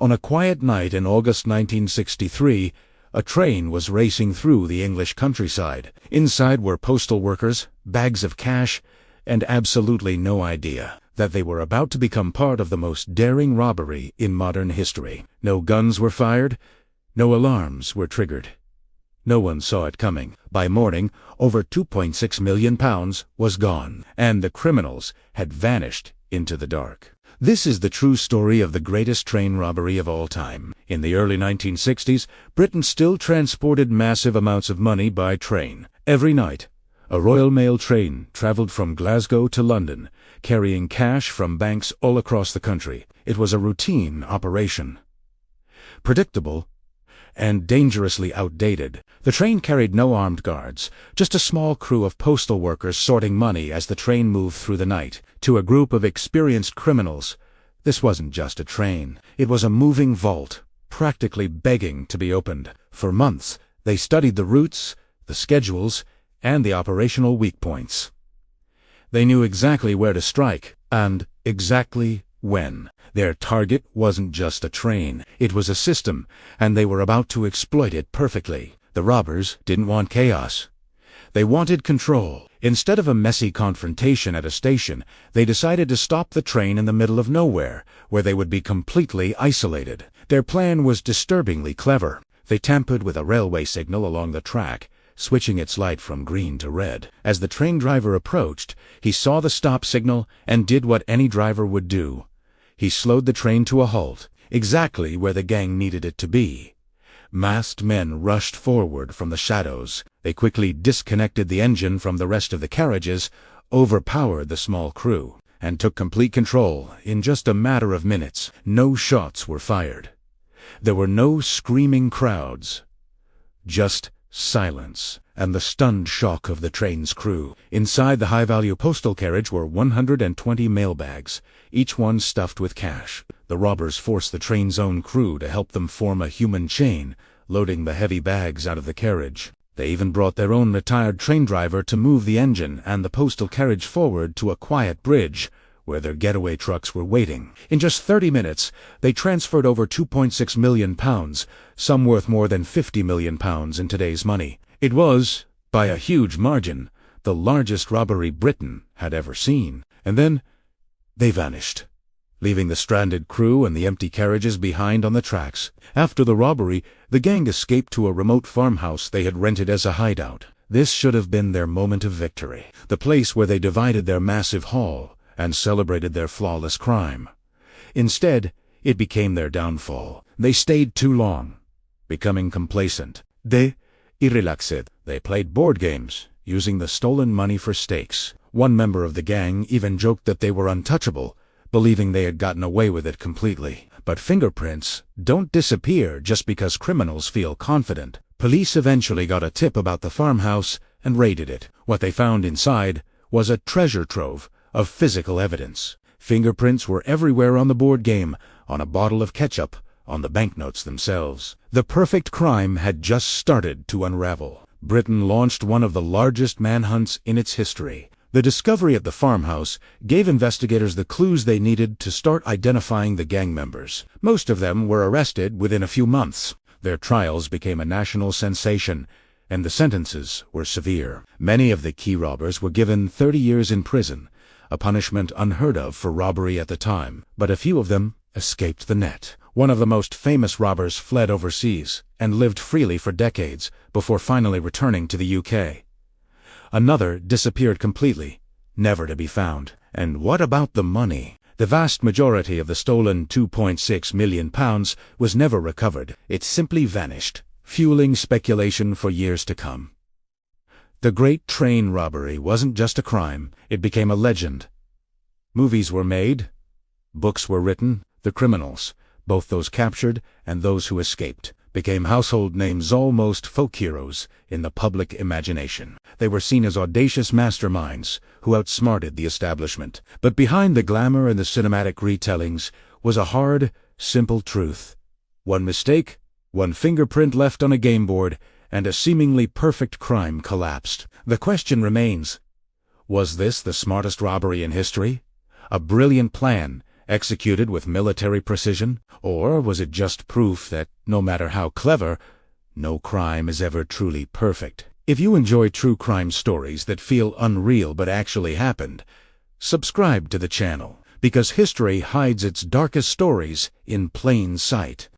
On a quiet night in August 1963, a train was racing through the English countryside. Inside were postal workers, bags of cash, and absolutely no idea that they were about to become part of the most daring robbery in modern history. No guns were fired, no alarms were triggered. No one saw it coming. By morning, over £2.6 million was gone, and the criminals had vanished into the dark. This is the true story of the greatest train robbery of all time. In the early 1960s, Britain still transported massive amounts of money by train. Every night, a Royal Mail train traveled from Glasgow to London, carrying cash from banks all across the country. It was a routine operation. Predictable and dangerously outdated. The train carried no armed guards, just a small crew of postal workers sorting money as the train moved through the night. To a group of experienced criminals, this wasn't just a train. It was a moving vault, practically begging to be opened. For months, they studied the routes, the schedules, and the operational weak points. They knew exactly where to strike, and exactly when. Their target wasn't just a train, it was a system, and they were about to exploit it perfectly. The robbers didn't want chaos. They wanted control. Instead of a messy confrontation at a station, they decided to stop the train in the middle of nowhere, where they would be completely isolated. Their plan was disturbingly clever. They tampered with a railway signal along the track, switching its light from green to red. As the train driver approached, he saw the stop signal and did what any driver would do. He slowed the train to a halt, exactly where the gang needed it to be. Masked men rushed forward from the shadows. They quickly disconnected the engine from the rest of the carriages, overpowered the small crew, and took complete control in just a matter of minutes. No shots were fired. There were no screaming crowds, just silence and the stunned shock of the train's crew. Inside the high-value postal carriage were 120 mailbags, each one stuffed with cash. The robbers forced the train's own crew to help them form a human chain, loading the heavy bags out of the carriage. They even brought their own retired train driver to move the engine and the postal carriage forward to a quiet bridge, where their getaway trucks were waiting. In just 30 minutes, they transferred over £2.6 million, some worth more than £50 million in today's money. It was, by a huge margin, the largest robbery Britain had ever seen. And then, they vanished, leaving the stranded crew and the empty carriages behind on the tracks. After the robbery, the gang escaped to a remote farmhouse they had rented as a hideout. This should have been their moment of victory, the place where they divided their massive haul and celebrated their flawless crime. Instead, it became their downfall. They stayed too long, becoming complacent. They played board games, using the stolen money for stakes. One member of the gang even joked that they were untouchable, believing they had gotten away with it completely. But fingerprints don't disappear just because criminals feel confident. Police eventually got a tip about the farmhouse and raided it. What they found inside was a treasure trove of physical evidence. Fingerprints were everywhere on the board game, on a bottle of ketchup, on the banknotes themselves. The perfect crime had just started to unravel. Britain launched one of the largest manhunts in its history. The discovery at the farmhouse gave investigators the clues they needed to start identifying the gang members. Most of them were arrested within a few months. Their trials became a national sensation, and the sentences were severe. Many of the key robbers were given 30 years in prison, a punishment unheard of for robbery at the time. But a few of them escaped the net. One of the most famous robbers fled overseas and lived freely for decades before finally returning to the UK. Another disappeared completely, never to be found. And what about the money? The vast majority of the stolen £2.6 million was never recovered. It simply vanished, fueling speculation for years to come. The Great Train Robbery wasn't just a crime, it became a legend. Movies were made, books were written. The criminals, both those captured and those who escaped, became household names, almost folk heroes in the public imagination. They were seen as audacious masterminds who outsmarted the establishment. But behind the glamour and the cinematic retellings was a hard, simple truth. One mistake, one fingerprint left on a game board, and a seemingly perfect crime collapsed. The question remains, was this the smartest robbery in history? A brilliant plan executed with military precision? Or was it just proof that, no matter how clever, no crime is ever truly perfect? If you enjoy true crime stories that feel unreal but actually happened, subscribe to the channel, because history hides its darkest stories in plain sight.